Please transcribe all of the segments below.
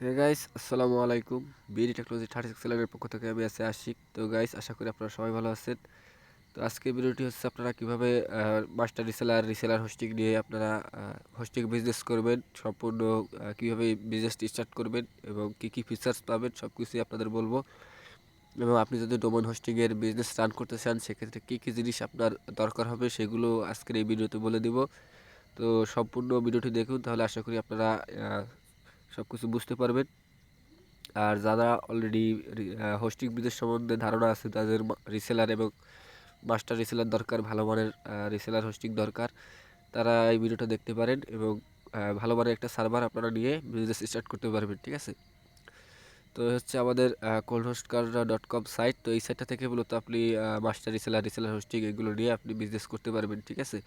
Hey guys, আসসালামু আলাইকুম। BD technology 36 সেলের পক্ষ থেকে আমি আছি আশিক। তো গাইস, আশা করি আপনারা সবাই ভালো আছেন। তো আজকে ভিডিওটি হচ্ছে আপনারা কিভাবে মাস্টার রিসেলার হোস্টিং নিয়ে আপনারা হোস্টিং বিজনেস করবেন, সম্পূর্ণ কিভাবে বিজনেসটি স্টার্ট করবেন এবং কি কি ফিচার্স পাবেন সব কিছুই আপনাদের বলবো। এবং আপনি যদি ডোমেন হোস্টিংয়ের বিজনেস রান করতে চান সেক্ষেত্রে কী কী জিনিস আপনার দরকার হবে সেগুলো আজকের এই ভিডিওতে বলে দিব। তো সম্পূর্ণ ভিডিওটি দেখুন, তাহলে আশা করি আপনারা সব কিছু বুঝতে পারবেন। আর যারা অলরেডি হোস্টিং বিজনেস সম্বন্ধে ধারণা আছে, তাদের রিসেলার এবং মাস্টার রিসেলার দরকার, ভালো মানের রিসেলার হোস্টিং দরকার, তারা এই ভিডিওটা দেখতে পারেন এবং ভালো মানের একটা সার্ভার আপনারা নিয়ে বিজনেস স্টার্ট করতে পারবেন। ঠিক আছে, তো হচ্ছে আমাদের 𝗚𝗕 𝗥𝗲𝘀𝗲𝗹𝗏𝗏 সাইট। তো এই সাইটটা থেকে মূলত আপনি মাস্টার রিসেলার হোস্টিং এগুলো নিয়ে আপনি বিজনেস করতে পারবেন। ঠিক আছে,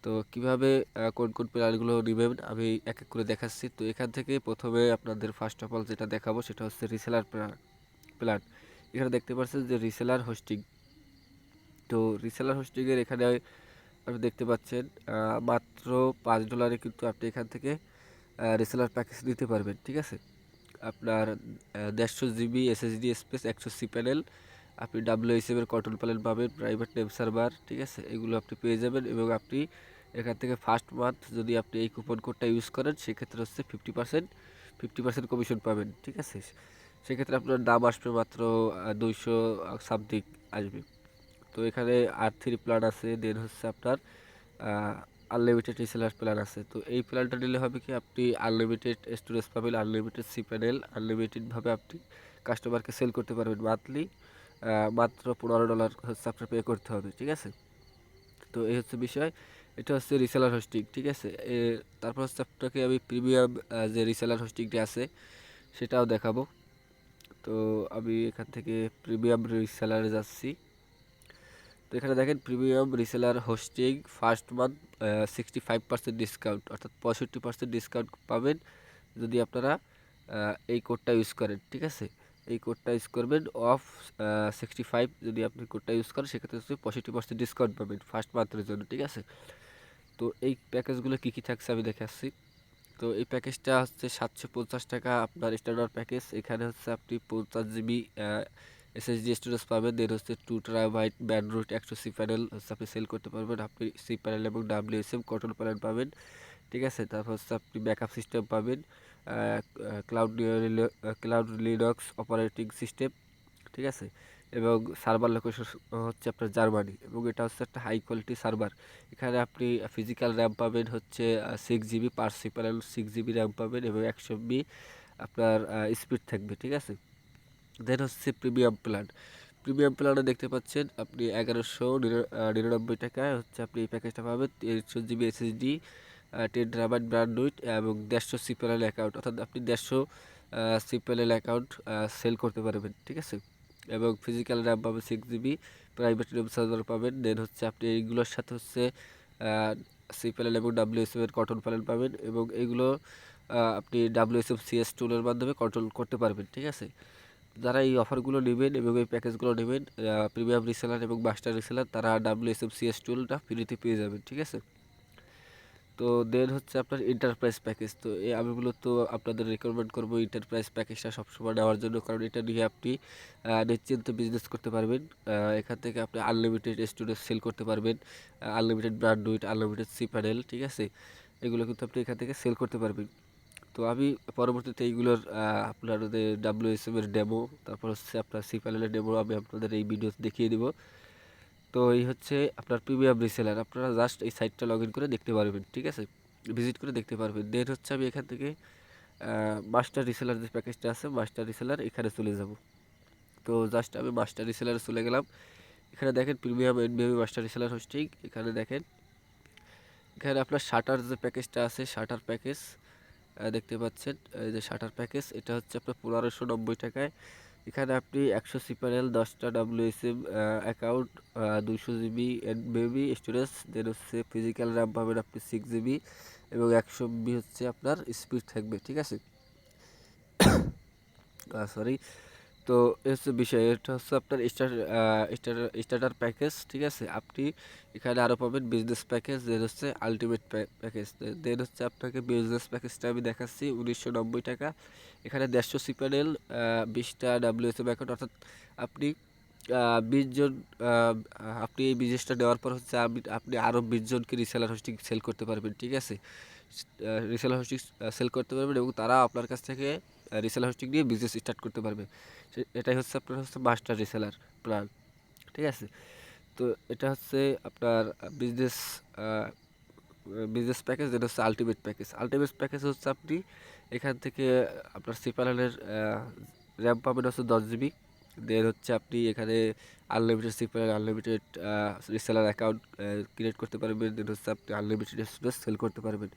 তো কিভাবে কোন কোন প্ল্যানগুলো নেবেন আমি এক এক করে দেখাচ্ছি। তো এখান থেকে প্রথমে আপনাদের ফার্স্ট অফ অল যেটা দেখাবো সেটা হচ্ছে রিসেলার প্ল্যান। এখানে দেখতে পাচ্ছেন যে রিসেলার হোস্টিং। তো রিসেলার হোস্টিংয়ের এখানে আপনি দেখতে পাচ্ছেন মাত্র $5 কিন্তু আপনি এখান থেকে রিসেলার প্যাকেজ নিতে পারবেন। ঠিক আছে, আপনার 150 জিবি এসএসডি স্পেস 100 প্যানেল, আপনি WSM এর কন্ট্রোল প্যানেল পাবেন, প্রাইভেট নেম সার্ভার। ঠিক আছে, এগুলো আপনি পেয়ে যাবেন এবং আপনি এখান থেকে ফার্স্ট মান্থ যদি আপনি এই কুপন কোডটা ইউজ করেন সেক্ষেত্রে হচ্ছে 50% কমিশন পাবেন। ঠিক আছে, সেক্ষেত্রে আপনার দাম আসবে মাত্র 200 সামথিং আসবে। তো এখানে R3 প্ল্যান আছে, দেন হচ্ছে আপনার আনলিমিটেড রিসেলার প্ল্যান আছে। তো এই প্ল্যানটা নিলে হবে কি, আপনি আনলিমিটেড স্টোরেজ পাবেন, আনলিমিটেড প্যানেল, আনলিমিটেডভাবে আপনি কাস্টমারকে সেল করতে পারবেন। মান্থলি মাত্র $15 হচ্ছে আপনার পে করতে হবে। ঠিক আছে, তো এই হচ্ছে বিষয়। এটা হচ্ছে রিসেলার হোস্টিং। ঠিক আছে, তারপর হচ্ছে আপনাকে আমি প্রিমিয়াম যে রিসেলার হোস্টিংটি আছে সেটাও দেখাবো। তো আমি এখান থেকে প্রিমিয়াম রিসেলারে যাচ্ছি। তো এখানে দেখেন premium reseller hosting first month 65% discount, অর্থাৎ 65% ডিসকাউন্ট পাবেন যদি আপনারা এই কোডটা ইউজ করেন। ঠিক আছে, এই কোডটা ইউজ করবেন অফ 65, যদি আপনি কোডটা ইউজ করেন সেক্ষেত্রে হচ্ছে 65% ডিসকাউন্ট পাবেন ফার্স্ট মান্থের জন্য। ঠিক আছে, তো এই প্যাকেজগুলো কী কী থাকছে আমি দেখাচ্ছি। তো এই প্যাকেজটা হচ্ছে 750 টাকা আপনার স্ট্যান্ডার্ড প্যাকেজ। এখানে হচ্ছে আপনি 50 জিবি এসএসডি স্টোরেজ পাবেন, দেন হচ্ছে 2 TB ব্যান্ডউইথ 100 প্যানেল হচ্ছে আপনি সেল করতে পারবেন। আপনি প্যানেল এবং WSM কন্ট্রোল প্যানেল পাবেন। ঠিক আছে, তারপর হচ্ছে আপনি ব্যাকআপ সিস্টেম পাবেন, cloud cloud Linux operating system. ঠিক আছে, এবং সার্ভার লোকেশন হচ্ছে আপনার জার্মানি এবং এটা হচ্ছে একটা হাই কোয়ালিটি সার্ভার। এখানে আপনি ফিজিক্যাল র্যাম পাবেন হচ্ছে 6 GB পার প্যানেল, 6 GB র্যাম পাবেন এবং 100 MB আপনার স্পিড থাকবে। ঠিক আছে, দেন হচ্ছে প্রিমিয়াম প্ল্যানে দেখতে পাচ্ছেন আপনি 1199 টাকায় হচ্ছে আপনি এই প্যাকেজটা পাবেন। 300 GB SSD, 10 TB ব্র্যান্ডউইথ এবং 150 প্যানেল অ্যাকাউন্ট, অর্থাৎ আপনি 150 প্যানেল অ্যাকাউন্ট সেল করতে পারবেন। ঠিক আছে, এবং ফিজিক্যাল র্যাম পাবেন 6 GB, প্রাইভেট নেম সার্ভার পাবেন। দেন হচ্ছে আপনি এইগুলোর সাথে হচ্ছে প্যানেল এবং WSM এর কন্ট্রোল প্যানেল পাবেন এবং এইগুলো আপনি WSM CS টুলের মাধ্যমে কন্ট্রোল করতে পারবেন। ঠিক আছে, যারা এই অফারগুলো নেবেন এবং এই প্যাকেজগুলো নেবেন, প্রিমিয়াম রিসেলার এবং মাস্টার রিসেলার, তারা WSM CS টুলটা ফ্রিতে পেয়ে যাবেন। ঠিক আছে, তো দেন হচ্ছে আপনার এন্টারপ্রাইজ প্যাকেজ। তো আমি মূলত আপনাদের রেকমেন্ড করবো এন্টারপ্রাইজ প্যাকেজটা সবসময় নেওয়ার জন্য, কারণ এটা নিয়ে আপনি নিশ্চিন্তে বিজনেস করতে পারবেন। এখান থেকে আপনি আনলিমিটেড স্টোরেজ সেল করতে পারবেন, আনলিমিটেড ব্র্যান্ডউইথ, আনলিমিটেড প্যানেল। ঠিক আছে, এগুলো কিন্তু আপনি এখান থেকে সেল করতে পারবেন। তো আমি পরবর্তীতে এইগুলোর আপনাদের WSM এর ডেমো, তারপর হচ্ছে আপনার প্যানেলের ডেমো আমি আপনাদের এই ভিডিওতে দেখিয়ে দিব। তো এই হচ্ছে আপনার প্রিমিয়াম রিসেলার, আপনারা জাস্ট এই সাইটটা লগ ইন করে দেখতে পারবেন। ঠিক আছে, ভিজিট করে দেখতে পারবেন। দেন হচ্ছে আমি এখান থেকে মাস্টার রিসেলার যে প্যাকেজটা আছে, মাস্টার রিসেলার এখানে চলে যাব। তো জাস্ট আমি মাস্টার রিসেলারে চলে গেলাম। এখানে দেখেন premium NVMe master reseller hosting. এখানে দেখেন, এখানে আপনার শাটার যে প্যাকেজটা আছে, শাটার প্যাকেজ দেখতে পাচ্ছেন, এই যে শাটার প্যাকেজ, এটা হচ্ছে আপনার 1590 টাকায়। এখানে আপনি 100 প্যানেল, 10টা WSM account, 200 GB NVMe storage, then হচ্ছে ফিজিক্যাল র্যাম পাবেন আপনি 6 GB এবং 100 MB হচ্ছে আপনার স্পিড থাকবে। ঠিক আছে, সরি। তো এই হচ্ছে বিষয়, এটা হচ্ছে আপনার স্টার্টার প্যাকেজ, ঠিক আছে। আপনি এখানে আরও পাবেন বিজনেস প্যাকেজ, দেন হচ্ছে আলটিমেট প্যাকেজ। দেন হচ্ছে আপনাকে বিজনেস প্যাকেজটা আমি দেখাচ্ছি 1990 টাকা। এখানে 150 প্যানেল, 20টা WSM অ্যাকাউন্ট, অর্থাৎ আপনি 20 জন, আপনি এই বিজনেসটা নেওয়ার পর হচ্ছে আপনি আরও 20 জনকে রিসেলার হোস্টিং সেল করতে পারবেন, ঠিক আছে। রিসেলার হোস্টিং সেল করতে পারবেন এবং তারা আপনার কাছ থেকে রিসেলার হোস্টিং নিয়ে বিজনেস স্টার্ট করতে পারবে। এটাই হচ্ছে আপনার হচ্ছে মাস্টার রিসেলার প্ল্যান, ঠিক আছে। তো এটা হচ্ছে আপনার বিজনেস বিজনেস প্যাকেজ, যেটা হচ্ছে আলটিমেট প্যাকেজ। আলটিমেট প্যাকেজ হচ্ছে আপনি এখান থেকে আপনার সি প্যানেলের র্যাম পাবেন হচ্ছে 10 GB। দেন হচ্ছে আপনি এখানে unlimited cPanel, unlimited reseller account create করতে পারবেন। দেন হচ্ছে আপনি আনলিমিটেড স্পেস সেল করতে পারবেন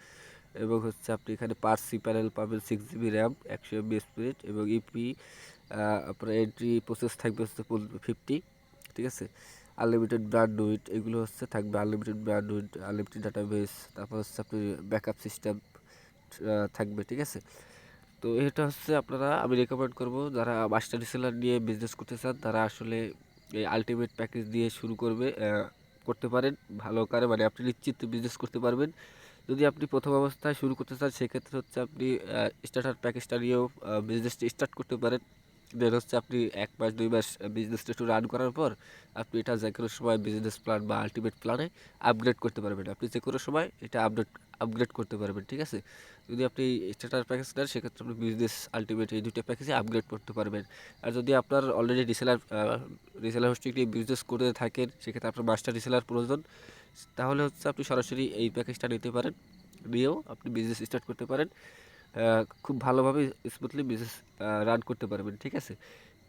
এবং হচ্ছে আপনি এখানে পার সি প্যানেল পাবেন 6 GB র্যাম, 100 MB স্পিড এবং ইপি আপনার এন্ট্রি প্রসেস থাকবে হচ্ছে 50, ঠিক আছে। আনলিমিটেড ব্যান্ডউইথ এগুলো হচ্ছে থাকবে, আনলিমিটেড ব্যান্ডউইথ, আনলিমিটেড ডাটাবেস, তারপর হচ্ছে আপনি ব্যাকআপ সিস্টেম থাকবে, ঠিক আছে। তো এটা হচ্ছে আপনারা, আমি রেকমেন্ড করব যারা মাস্টার রিসেলার নিয়ে বিজনেস করতে চান তারা আসলে এই আলটিমেট প্যাকেজ দিয়ে শুরু করতে পারেন ভালো করে, মানে আপনি নিশ্চিত বিজনেস করতে পারবেন। যদি আপনি প্রথম অবস্থায় শুরু করতে চান সেক্ষেত্রে হচ্ছে আপনি স্টার্টার প্যাকেজটা নিয়েও বিজনেসটা স্টার্ট করতে পারেন। দেন হচ্ছে আপনি 1 মাস 2 মাস বিজনেসটা একটু রান করার পর আপনি এটা যে কোনো সময় বিজনেস প্ল্যান বা আলটিমেট প্ল্যানে আপগ্রেড করতে পারবেন। আপনি যে কোনো সময় এটা আপগ্রেড করতে পারবেন, ঠিক আছে। যদি আপনি স্টার্টার প্যাকেজ নেন সেক্ষেত্রে আপনি বিজনেস আলটিমেট এই দুটো প্যাকেজে আপগ্রেড করতে পারবেন। আর যদি আপনার অলরেডি রিসেলার হোস্টিং নিয়ে বিজনেস করে থাকেন সেক্ষেত্রে আপনার মাস্টার রিসেলার প্রয়োজন, তাহলে হচ্ছে আপনি সরাসরি এই প্যাকেজটা নিতে পারেন, নিয়েও আপনি বিজনেস স্টার্ট করতে পারেন, খুব ভালোভাবে স্মুথলি বিজনেস রান করতে পারবেন, ঠিক আছে।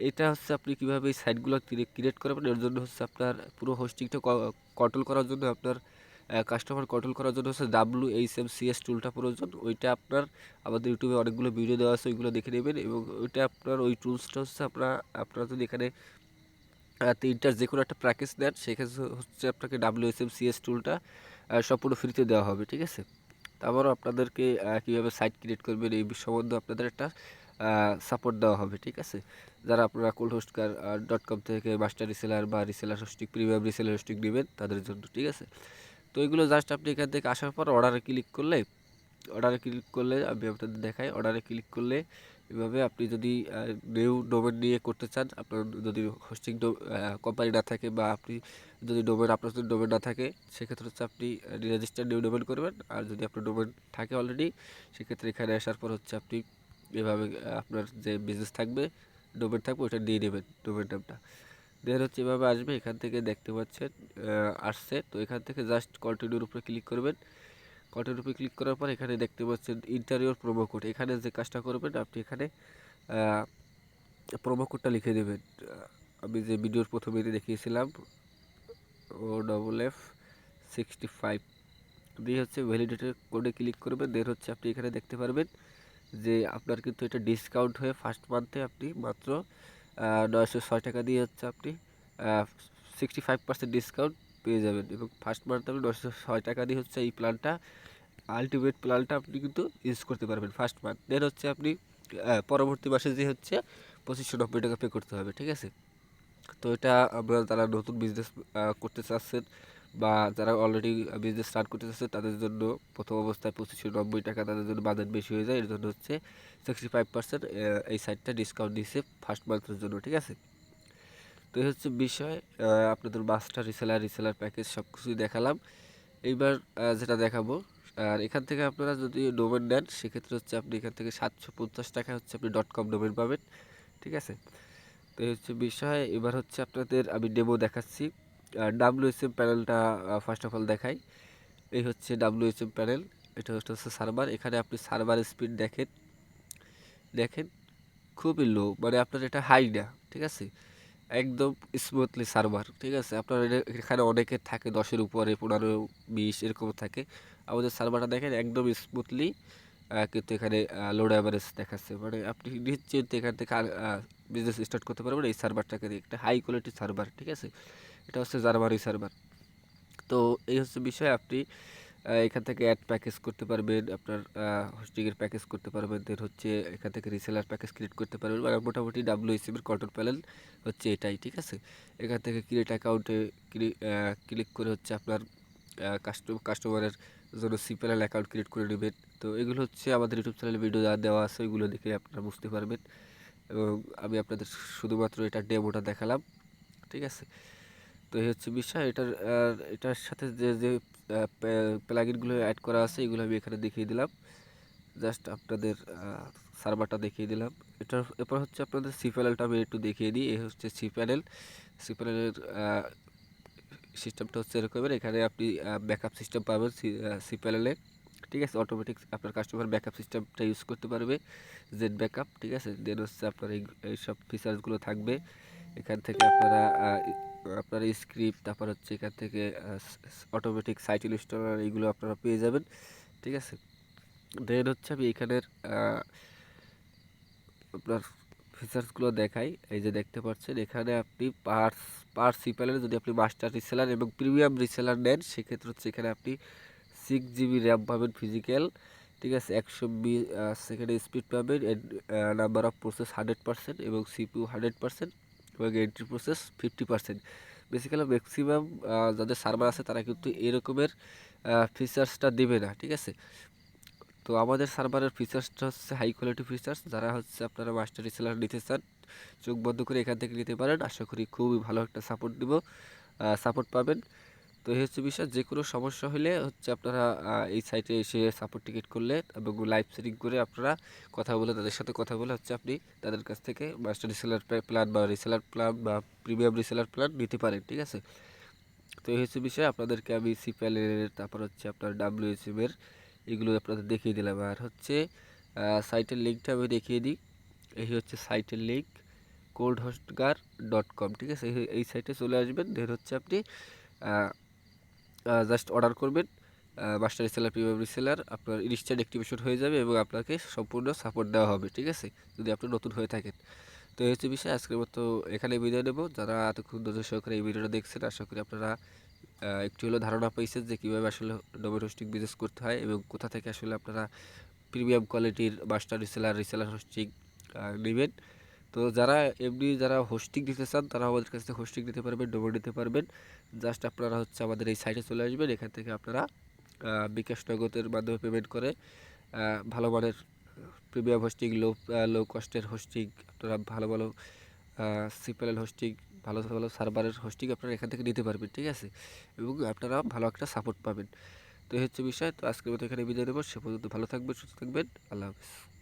এটা হচ্ছে আপনি কীভাবে এই সাইটগুলো ক্রিয়েট করবেন, এর জন্য হচ্ছে আপনার পুরো হোস্টিংটা কন্ট্রোল করার জন্য, আপনার কাস্টমার কন্ট্রোল করার জন্য হচ্ছে WHMCS টুলটা প্রয়োজন। ওইটা আপনার আমাদের ইউটিউবে অনেকগুলো ভিডিও দেওয়া আছে, ওইগুলো দেখে নেবেন এবং ওইটা আপনার ওই টুলসটা হচ্ছে আপনারা যদি এখানে 3টার যে কোনো একটা প্যাকেজ নেন সেক্ষেত্রে হচ্ছে আপনাকে WHMCS টুলটা সম্পূর্ণ ফ্রিতে দেওয়া হবে, ঠিক আছে। তারপরও আপনাদেরকে কীভাবে সাইট ক্রিয়েট করবেন এই সম্বন্ধে আপনাদের একটা সাপোর্ট দেওয়া হবে, ঠিক আছে। যারা আপনারা coldhostgar.com থেকে মাস্টার রিসেলার বা reseller hosting, premium reseller hosting নেবেন তাদের জন্য, ঠিক আছে। তো এগুলো জাস্ট আপনি এখান থেকে আসার পর অর্ডারে ক্লিক করলে আমি আপনাদের দেখাই। অর্ডারে ক্লিক করলে এভাবে আপনি যদি নিউ ডোমেন নিয়ে করতে চান, আপনার যদি হোস্টিং কোম্পানি না থাকে বা আপনি যদি আপনার যদি ডোমেন না থাকে সেক্ষেত্রে হচ্ছে আপনি রেজিস্টার নিউ ডোমেন করবেন। আর যদি আপনার ডোমেন থাকে অলরেডি সেক্ষেত্রে এখানে আসার পর হচ্ছে আপনি এভাবে আপনার যে বিজনেস থাকবে, ডোমেন থাকবে, ওইটা দিয়ে নেবেন ডোমেন নামটা। দেন হচ্ছে এভাবে আসবে, এখান থেকে দেখতে পাচ্ছেন আসছে। তো এখান থেকে জাস্ট কন্টিনিউর উপরে ক্লিক করবেন। কন্টিনিউর উপরে ক্লিক করার পর এখানে দেখতে পাচ্ছেন ইন্টারিয়র প্রোমো কোড। এখানে যে কাজটা করবেন আপনি এখানে প্রোমো কোডটা লিখে দেবেন। আমি যে ভিডিওর প্রথমে দেখিয়েছিলাম 𝗚𝗕65 দিয়ে হচ্ছে ভ্যালিডেটের কোডে ক্লিক করবেন। দেন হচ্ছে আপনি এখানে দেখতে পারবেন যে আপনার কিন্তু এটা ডিসকাউন্ট হয়ে ফার্স্ট মান্থে আপনি মাত্র 906 টাকা দিয়ে হচ্ছে আপনি 65% ডিসকাউন্ট পেয়ে যাবেন এবং ফার্স্ট মান্থে আপনি 906 টাকা দিয়ে হচ্ছে এই প্ল্যানটা, আলটিমেট প্ল্যানটা আপনি কিন্তু ইউজ করতে পারবেন ফার্স্ট মান্থ। দেন হচ্ছে আপনি পরবর্তী মাসে যে হচ্ছে 2590 টাকা পে করতে হবে, ঠিক আছে। তো এটা আমরা যারা নতুন বিজনেস করতে চাচ্ছেন বা যারা অলরেডি বিজনেস স্টার্ট করতে চাচ্ছেন তাদের জন্য প্রথম অবস্থায় 2590 টাকা তাদের জন্য বাজেট বেশি হয়ে যায়, এর জন্য হচ্ছে 65% এই সাইটটা ডিসকাউন্ট দিচ্ছে ফার্স্ট মান্থের জন্য, ঠিক আছে। তো এই হচ্ছে বিষয়, আপনাদের মাস্টার রিসেলার প্যাকেজ সব কিছুই দেখালাম। এইবার যেটা দেখাবো, আর এখান থেকে আপনারা যদি ডোমেন নেন সেক্ষেত্রে হচ্ছে আপনি এখান থেকে 750 টাকা হচ্ছে আপনি .com ডোমেন পাবেন, ঠিক আছে। তো এই হচ্ছে বিষয়। এবার হচ্ছে আপনাদের আমি ডেমো দেখাচ্ছি। WSM প্যানেলটা ফার্স্ট অফ অল দেখাই। এই হচ্ছে WSM প্যানেল, এটা হচ্ছে সার্ভার। এখানে আপনি সার্ভার স্পিড দেখেন খুবই লো, মানে আপনার এটা হাই না, ঠিক আছে, একদম স্মুথলি সার্ভার, ঠিক আছে। আপনার এখানে অনেকে থাকে 10-এর উপরে, 15-20 এরকম থাকে। আমাদের সার্ভারটা দেখেন একদম স্মুথলি, কিন্তু এখানে লোড অ্যাভারেজ দেখাচ্ছে, মানে আপনি নিশ্চিত এখান থেকে বিজনেস স্টার্ট করতে পারবেন এই সার্ভারটাকে দিয়ে। একটা হাই কোয়ালিটির সার্ভার, ঠিক আছে। এটা হচ্ছে জার্মানি সার্ভার। তো এই হচ্ছে বিষয়, আপনি এখান থেকে অ্যাড প্যাকেজ করতে পারবেন, আপনার হোস্টিংয়ের প্যাকেজ করতে পারবেন, দেন হচ্ছে এখান থেকে রিসেলার প্যাকেজ ক্রিয়েট করতে পারবেন। মানে মোটামুটি WSM-এর কন্ট্রোল প্যানেল হচ্ছে এটাই, ঠিক আছে। এখান থেকে ক্রিয়েট অ্যাকাউন্টে ক্লিক করে হচ্ছে আপনার কাস্টমারের জন্য সিপ্যানেল অ্যাকাউন্ট ক্রিয়েট করে নেবেন। তো এগুলো হচ্ছে আমাদের ইউটিউব চ্যানেলে ভিডিও দেওয়া আছে, ওইগুলো দেখে আপনারা বুঝতে পারবেন। এবং আমি আপনাদের শুধুমাত্র এটা ডেমোটা দেখালাম, ঠিক আছে। তো এই হচ্ছে বিষয়। এটার সাথে যে যে প্লাগইনগুলো অ্যাড করা আছে এগুলো আমি এখানে দেখিয়ে দিলাম, জাস্ট আপনাদের সার্ভারটা দেখিয়ে দিলাম। এরপর হচ্ছে আপনাদের সি প্যানেলটা আমি একটু দেখিয়ে দিই। এই হচ্ছে সি প্যানেলের সিস্টেমটা হচ্ছে এরকমের। এখানে আপনি ব্যাকআপ সিস্টেম পাবেন সি প্যানেলে, ঠিক আছে। অটোমেটিক আপনার কাস্টমার ব্যাকআপ সিস্টেমটা ইউজ করতে পারবে, জেড ব্যাকআপ, ঠিক আছে। দেন হচ্ছে আপনার এইসব ফিচার্সগুলো থাকবে। এখান থেকে আপনার স্ক্রিপ্ট, তারপর হচ্ছে এখান থেকে অটোমেটিক সাইট ইনস্টলার, এইগুলো আপনারা পেয়ে যাবেন, ঠিক আছে। দেন হচ্ছে আমি এখানের আপনার ফিচার্সগুলো দেখাই। এই যে দেখতে পাচ্ছেন এখানে আপনি পার সিপ্যানেলে যদি আপনি মাস্টার রিসেলার এবং প্রিমিয়াম রিসেলার নেন, সেক্ষেত্রে হচ্ছে এখানে আপনি 6 GB র্যাম পাবেন ফিজিক্যাল, ঠিক আছে। 120 সেকেন্ডে স্পিড পাবেন, নাম্বার অফ প্রসেস 100% এবং CPU 100% এবং এন্ট্রি প্রসেস 50%। বেসিক্যালি ম্যাক্সিমাম যাদের সার্ভার আছে তারা কিন্তু এরকমের ফিচার্সটা দেবে না, ঠিক আছে। তো আমাদের সার্ভারের ফিচার্সটা হচ্ছে হাই কোয়ালিটি ফিচার্স। যারা হচ্ছে আপনারা মাস্টার রিসেলার নিতে চান, চোখ বন্ধ করে এখান থেকে নিতে পারেন। আশা করি খুবই ভালো একটা সাপোর্ট পাবেন। তো এই হচ্ছে বিষয়। যে কোনো সমস্যা হলে হচ্ছে আপনারা এই সাইটে এসে সাপোর্ট টিকেট করলে এবং লাইভ সেটিং করে আপনারা তাদের সাথে কথা বলে হচ্ছে আপনি তাদের কাছ থেকে মাস্টার রিসেলার প্ল্যান বা রিসেলার প্ল্যান বা প্রিমিয়াম রিসেলার প্ল্যান নিতে পারেন, ঠিক আছে। তো এই হচ্ছে বিষয়। আপনাদেরকে আমি সিপ্যালের, তারপর হচ্ছে আপনার WSM-এর এগুলো আপনাদের দেখিয়ে দিলাম। আর হচ্ছে সাইটের লিঙ্কটা আমি দেখিয়ে দিই। এই হচ্ছে সাইটের লিঙ্ক 𝗚𝗕 ঠিক আছে। এই সাইটে চলে আসবেন, দেন হচ্ছে আপনি জাস্ট অর্ডার করবেন মাস্টার রিসেলার, প্রিমিয়াম রিসেলার, আপনার ইনস্ট্যান্ট অ্যাক্টিভেশন হয়ে যাবে এবং আপনাকে সম্পূর্ণ সাপোর্ট দেওয়া হবে, ঠিক আছে, যদি আপনি নতুন হয়ে থাকেন। তো এই হচ্ছে বিষয়। আজকের মতো এখানে বিদায় নেব। যারা এতক্ষণ ধৈর্য সহকারে এই ভিডিওটা দেখছেন, আশা করি আপনারা একটু হলেও ধারণা পেয়েছেন যে কীভাবে আসলে ডোমেন হোস্টিং বিজনেস করতে হয় এবং কোথা থেকে আসলে আপনারা প্রিমিয়াম কোয়ালিটির মাস্টার রিসেলার হোস্টিং নেবেন। তো যারা হোস্টিং দিতে চান তারা আমাদের কাছ থেকে হোস্টিং দিতে পারবেন, ডোমেন দিতে পারবেন। জাস্ট আপনারা হচ্ছে আমাদের এই সাইটে চলে আসবেন। এখান থেকে আপনারা বিকাশ নগদের মাধ্যমে পেমেন্ট করে ভালো মানের প্রিমিয়াম হোস্টিং, লো কস্টের হোস্টিং, আপনারা ভালো সিপ্যানেল হোস্টিং, ভালো সার্ভারের হোস্টিং আপনারা এখান থেকে নিতে পারবেন, ঠিক আছে। এবং আপনারা ভালো একটা সাপোর্ট পাবেন। তো এই হচ্ছে বিষয়। তো আজকের মতো এখানে বিদায় দেবো। সে পর্যন্ত ভালো থাকবেন, সুস্থ থাকবেন। আল্লাহ হাফিজ।